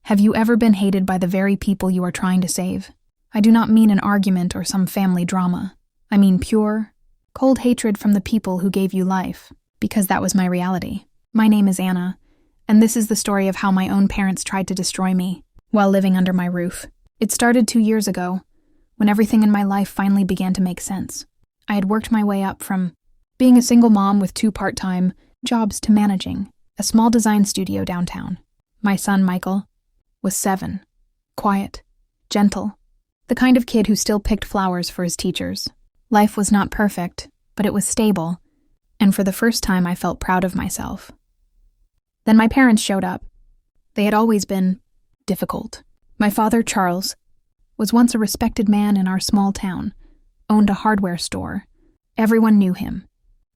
Have you ever been hated by the very people you are trying to save? I do not mean an argument or some family drama. I mean pure, cold hatred from the people who gave you life, because that was my reality. My name is Anna, and this is the story of how my own parents tried to destroy me while living under my roof. It started 2 years ago, when everything in my life finally began to make sense. I had worked my way up from being a single mom with 2 part-time jobs to managing a small design studio downtown. My son, Michael, was 7, quiet, gentle, the kind of kid who still picked flowers for his teachers. Life was not perfect, but it was stable, and for the first time I felt proud of myself. Then my parents showed up. They had always been difficult. My father, Charles, was once a respected man in our small town, owned a hardware store. Everyone knew him.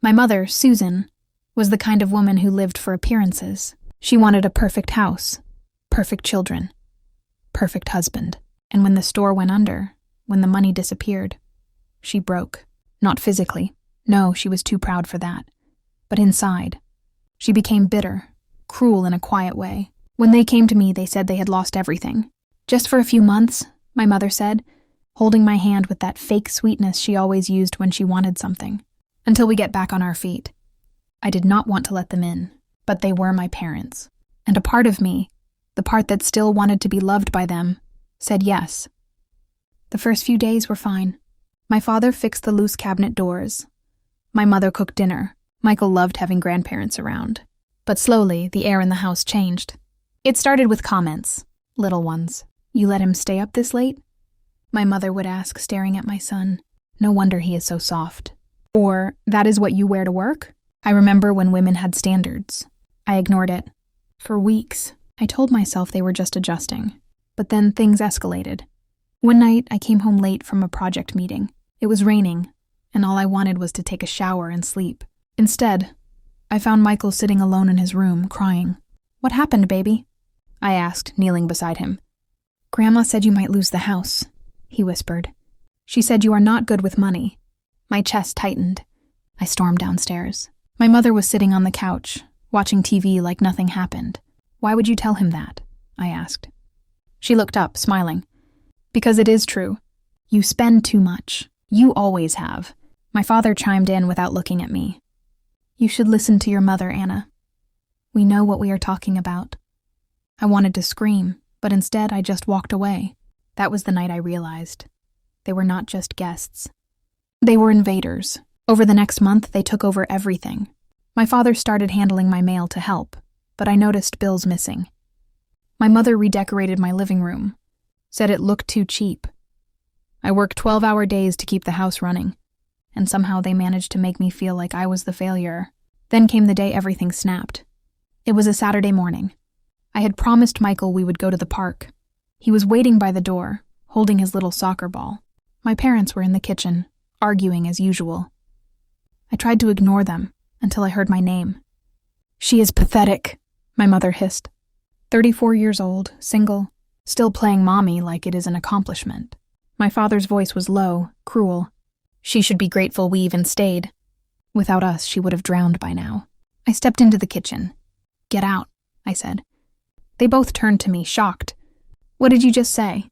My mother, Susan, was the kind of woman who lived for appearances. She wanted a perfect house, perfect children, perfect husband. And when the store went under, when the money disappeared, she broke. Not physically. No, she was too proud for that. But inside, she became bitter, cruel in a quiet way. When they came to me, they said they had lost everything. Just for a few months, my mother said, holding my hand with that fake sweetness she always used when she wanted something. Until we get back on our feet. I did not want to let them in, but they were my parents. And a part of me, the part that still wanted to be loved by them, said yes. The first few days were fine. My father fixed the loose cabinet doors. My mother cooked dinner. Michael loved having grandparents around. But slowly, the air in the house changed. It started with comments, little ones. You let him stay up this late? My mother would ask, staring at my son. No wonder he is so soft. Or, that is what you wear to work? I remember when women had standards. I ignored it. For weeks, I told myself they were just adjusting. But then things escalated. One night, I came home late from a project meeting. It was raining, and all I wanted was to take a shower and sleep. Instead, I found Michael sitting alone in his room, crying. What happened, baby? I asked, kneeling beside him. Grandma said you might lose the house, he whispered. She said you are not good with money. My chest tightened. I stormed downstairs. My mother was sitting on the couch, watching TV like nothing happened. Why would you tell him that? I asked. She looked up, smiling. Because it is true. You spend too much. You always have. My father chimed in without looking at me. You should listen to your mother, Anna. We know what we are talking about. I wanted to scream, but instead I just walked away. That was the night I realized. They were not just guests. They were invaders. Over the next month, they took over everything. My father started handling my mail to help, but I noticed bills missing. My mother redecorated my living room, said it looked too cheap. I worked 12-hour days to keep the house running, and somehow they managed to make me feel like I was the failure. Then came the day everything snapped. It was a Saturday morning. I had promised Michael we would go to the park. He was waiting by the door, holding his little soccer ball. My parents were in the kitchen, arguing as usual. I tried to ignore them until I heard my name. She is pathetic, my mother hissed. 34 years old, single, still playing mommy like it is an accomplishment. My father's voice was low, cruel. She should be grateful we even stayed. Without us, she would have drowned by now. I stepped into the kitchen. Get out, I said. They both turned to me, shocked. What did you just say?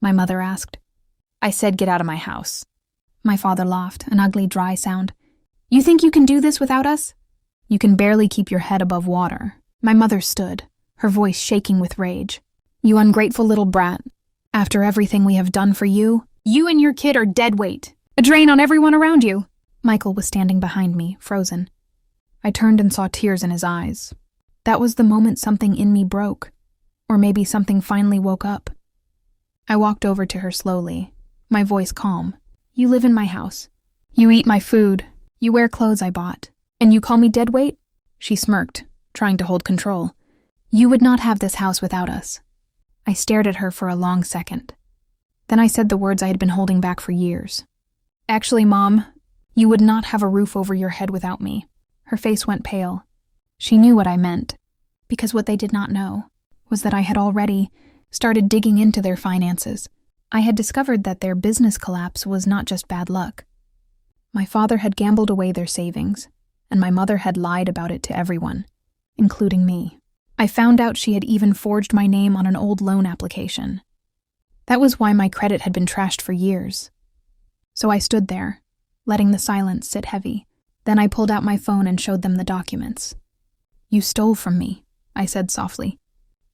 My mother asked. I said get out of my house. My father laughed, an ugly, dry sound. You think you can do this without us? You can barely keep your head above water. My mother stood, her voice shaking with rage. You ungrateful little brat. After everything we have done for you, you and your kid are dead weight. A drain on everyone around you. Michael was standing behind me, frozen. I turned and saw tears in his eyes. That was the moment something in me broke. Or maybe something finally woke up. I walked over to her slowly, my voice calm. You live in my house. You eat my food. You wear clothes I bought. And you call me dead weight? She smirked, trying to hold control. You would not have this house without us. I stared at her for a long second. Then I said the words I had been holding back for years. Actually, Mom, you would not have a roof over your head without me. Her face went pale. She knew what I meant, because what they did not know was that I had already started digging into their finances. I had discovered that their business collapse was not just bad luck. My father had gambled away their savings, and my mother had lied about it to everyone, including me. I found out she had even forged my name on an old loan application. That was why my credit had been trashed for years. So I stood there, letting the silence sit heavy. Then I pulled out my phone and showed them the documents. "You stole from me," I said softly.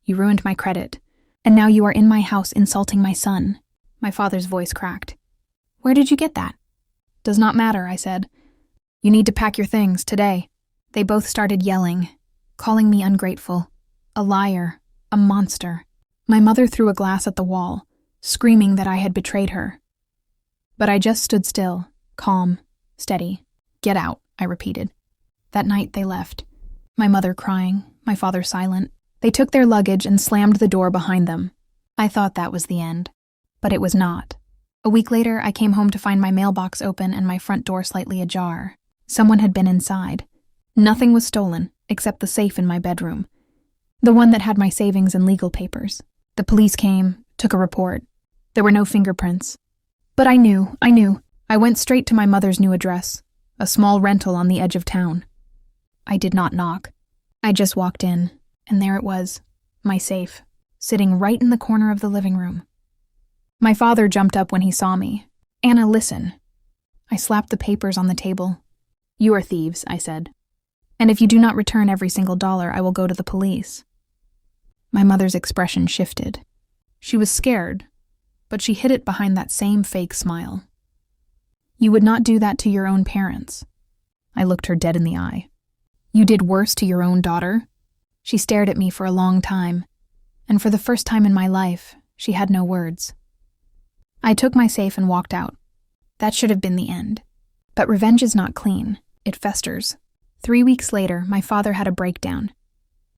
"You ruined my credit, and now you are in my house insulting my son." My father's voice cracked. "Where did you get that?" "Does not matter," I said. "You need to pack your things today." They both started yelling, calling me ungrateful, a liar, a monster. My mother threw a glass at the wall, screaming that I had betrayed her. But I just stood still, calm, steady. "Get out," I repeated. That night they left, my mother crying, my father silent. They took their luggage and slammed the door behind them. I thought that was the end, but it was not. A week later, I came home to find my mailbox open and my front door slightly ajar. Someone had been inside. Nothing was stolen, except the safe in my bedroom, the one that had my savings and legal papers. The police came, took a report. There were no fingerprints. But I knew. I went straight to my mother's new address, a small rental on the edge of town. I did not knock. I just walked in, and there it was, my safe, sitting right in the corner of the living room. My father jumped up when he saw me. "Anna, listen." I slapped the papers on the table. "You are thieves," I said. "And if you do not return every single dollar, I will go to the police." My mother's expression shifted. She was scared, but she hid it behind that same fake smile. "You would not do that to your own parents." I looked her dead in the eye. "You did worse to your own daughter?" She stared at me for a long time, and for the first time in my life, she had no words. I took my safe and walked out. That should have been the end. But revenge is not clean. It festers. 3 weeks later, my father had a breakdown.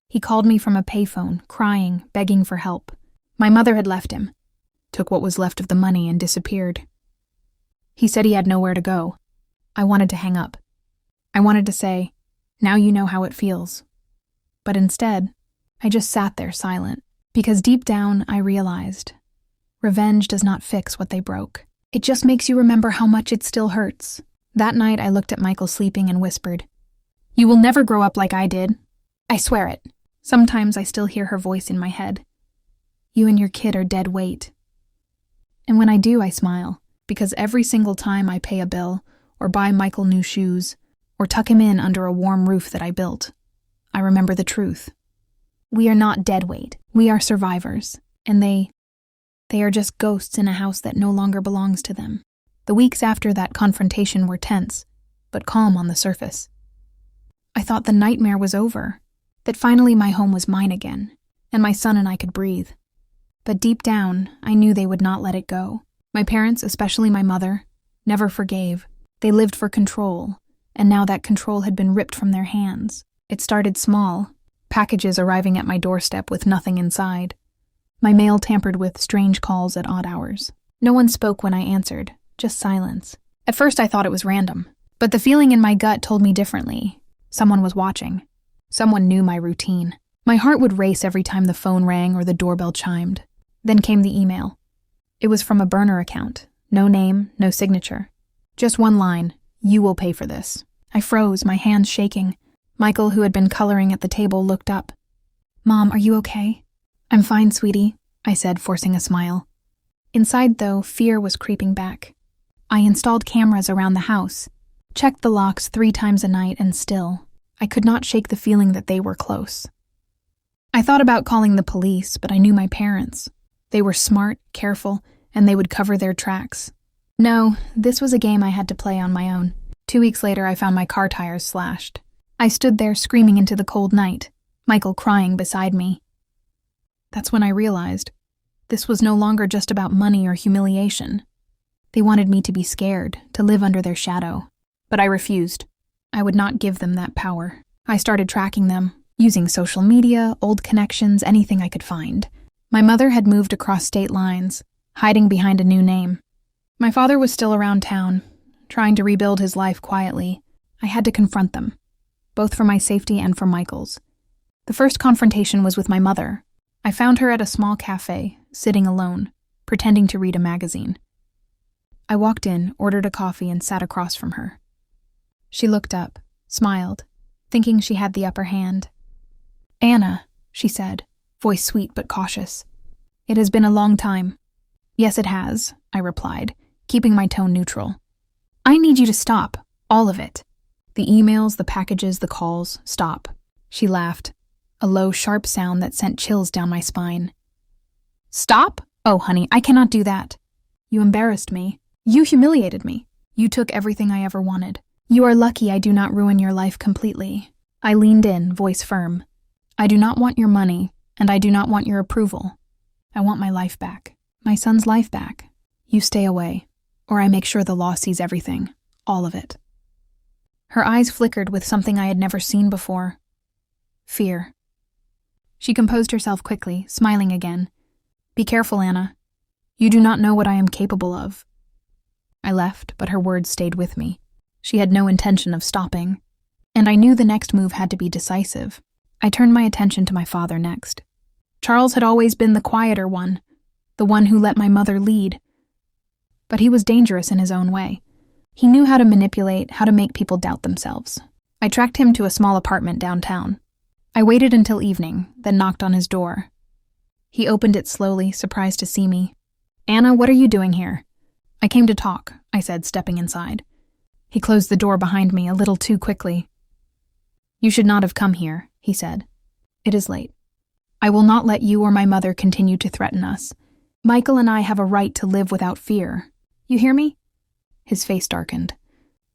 He called me from a payphone, crying, begging for help. My mother had left him, took what was left of the money and disappeared. He said he had nowhere to go. I wanted to hang up. I wanted to say, "Now you know how it feels." But instead, I just sat there silent, because deep down I realized revenge does not fix what they broke. It just makes you remember how much it still hurts. That night I looked at Michael sleeping and whispered, "You will never grow up like I did. I swear it." Sometimes I still hear her voice in my head. "You and your kid are dead weight." And when I do, I smile, because every single time I pay a bill, or buy Michael new shoes, or tuck him in under a warm roof that I built, I remember the truth. We are not dead weight. We are survivors, and they are just ghosts in a house that no longer belongs to them. The weeks after that confrontation were tense, but calm on the surface. I thought the nightmare was over, that finally my home was mine again, and my son and I could breathe. But deep down, I knew they would not let it go. My parents, especially my mother, never forgave. They lived for control, and now that control had been ripped from their hands. It started small, packages arriving at my doorstep with nothing inside. My mail tampered with, strange calls at odd hours. No one spoke when I answered, just silence. At first I thought it was random, but the feeling in my gut told me differently. Someone was watching. Someone knew my routine. My heart would race every time the phone rang or the doorbell chimed. Then came the email. It was from a burner account. No name, no signature. Just one line, "You will pay for this." I froze, my hands shaking. Michael, who had been coloring at the table, looked up. "Mom, are you okay?" "I'm fine, sweetie," I said, forcing a smile. Inside, though, fear was creeping back. I installed cameras around the house, checked the locks 3 times a night, and still, I could not shake the feeling that they were close. I thought about calling the police, but I knew my parents. They were smart, careful, and they would cover their tracks. No, this was a game I had to play on my own. 2 weeks later, I found my car tires slashed. I stood there screaming into the cold night, Michael crying beside me. That's when I realized this was no longer just about money or humiliation. They wanted me to be scared, to live under their shadow. But I refused. I would not give them that power. I started tracking them, using social media, old connections, anything I could find. My mother had moved across state lines, hiding behind a new name. My father was still around town, trying to rebuild his life quietly. I had to confront them, both for my safety and for Michael's. The first confrontation was with my mother. I found her at a small cafe, sitting alone, pretending to read a magazine. I walked in, ordered a coffee, and sat across from her. She looked up, smiled, thinking she had the upper hand. "Anna," she said, voice sweet but cautious. It has been a long time. Yes, it has, I replied, keeping my tone neutral. I need you to stop, all of it. The emails, the packages, the calls, stop. She laughed, a low, sharp sound that sent chills down my spine. Stop? Oh, honey, I cannot do that. You embarrassed me. You humiliated me. You took everything I ever wanted. You are lucky I do not ruin your life completely. I leaned in, voice firm. I do not want your money, and I do not want your approval. I want my life back. My son's life back. You stay away, or I make sure the law sees everything. All of it. Her eyes flickered with something I had never seen before. Fear. She composed herself quickly, smiling again. Be careful, Anna. You do not know what I am capable of. I left, but her words stayed with me. She had no intention of stopping, and I knew the next move had to be decisive. I turned my attention to my father next. Charles had always been the quieter one, the one who let my mother lead. But he was dangerous in his own way. He knew how to manipulate, how to make people doubt themselves. I tracked him to a small apartment downtown. I waited until evening, then knocked on his door. He opened it slowly, surprised to see me. Anna, what are you doing here? I came to talk, I said, stepping inside. He closed the door behind me a little too quickly. You should not have come here, he said. It is late. I will not let you or my mother continue to threaten us. Michael and I have a right to live without fear. You hear me? His face darkened.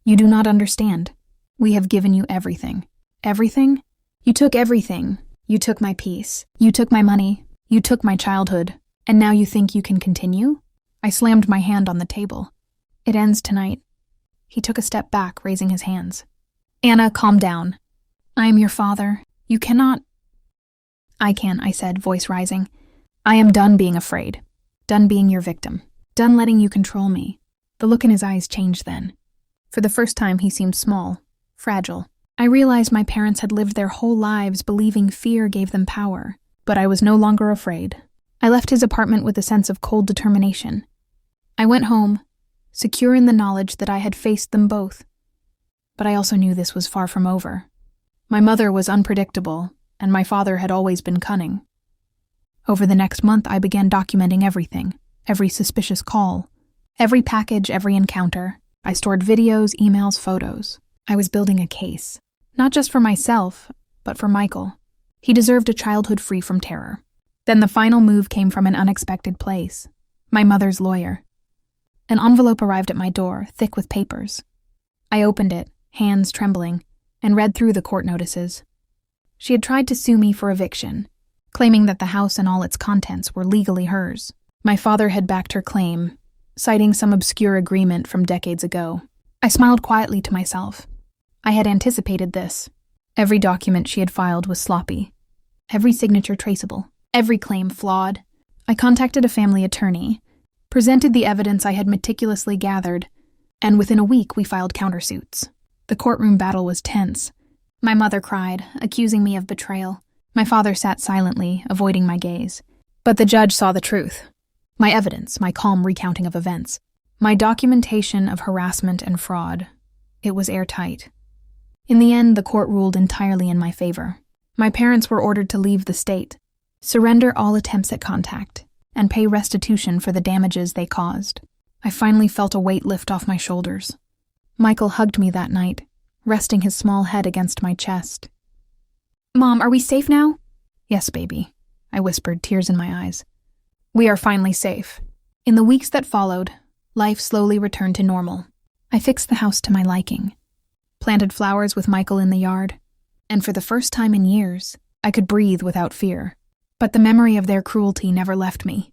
You do not understand. We have given you everything. Everything? You took everything. You took my peace. You took my money. You took my childhood. And now you think you can continue? I slammed my hand on the table. It ends tonight. He took a step back, raising his hands. Anna, calm down. I am your father. You cannot... I can, I said, voice rising. I am done being afraid. Done being your victim. Done letting you control me. The look in his eyes changed then. For the first time, he seemed small, fragile. I realized my parents had lived their whole lives believing fear gave them power, but I was no longer afraid. I left his apartment with a sense of cold determination. I went home, secure in the knowledge that I had faced them both. But I also knew this was far from over. My mother was unpredictable, and my father had always been cunning. Over the next month, I began documenting everything, every suspicious call, every package, every encounter. I stored videos, emails, photos. I was building a case, not just for myself, but for Michael. He deserved a childhood free from terror. Then the final move came from an unexpected place, my mother's lawyer. An envelope arrived at my door, thick with papers. I opened it, hands trembling, and read through the court notices. She had tried to sue me for eviction, claiming that the house and all its contents were legally hers. My father had backed her claim, citing some obscure agreement from decades ago. I smiled quietly to myself. I had anticipated this. Every document she had filed was sloppy. Every signature traceable. Every claim flawed. I contacted a family attorney, presented the evidence I had meticulously gathered, and within a week we filed countersuits. The courtroom battle was tense. My mother cried, accusing me of betrayal. My father sat silently, avoiding my gaze. But the judge saw the truth. My evidence, my calm recounting of events, my documentation of harassment and fraud. It was airtight. In the end, the court ruled entirely in my favor. My parents were ordered to leave the state, surrender all attempts at contact, and pay restitution for the damages they caused. I finally felt a weight lift off my shoulders. Michael hugged me that night, resting his small head against my chest. Mom, are we safe now? Yes, baby, I whispered, tears in my eyes. We are finally safe. In the weeks that followed, life slowly returned to normal. I fixed the house to my liking, planted flowers with Michael in the yard, and for the first time in years, I could breathe without fear. But the memory of their cruelty never left me.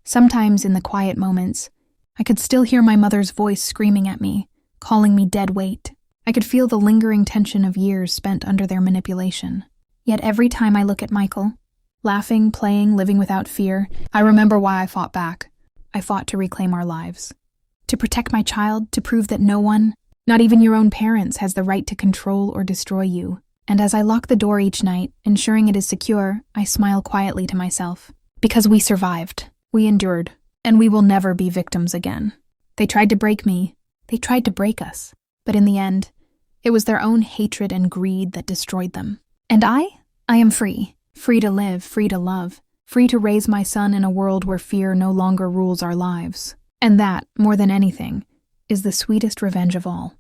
Sometimes in the quiet moments, I could still hear my mother's voice screaming at me, calling me dead weight. I could feel the lingering tension of years spent under their manipulation. Yet every time I look at Michael, laughing, playing, living without fear, I remember why I fought back. I fought to reclaim our lives. To protect my child, to prove that no one, not even your own parents, has the right to control or destroy you. And as I lock the door each night, ensuring it is secure, I smile quietly to myself. Because we survived, we endured, and we will never be victims again. They tried to break me. They tried to break us. But in the end, it was their own hatred and greed that destroyed them. And I am free. Free to live, free to love, free to raise my son in a world where fear no longer rules our lives. And that, more than anything, is the sweetest revenge of all.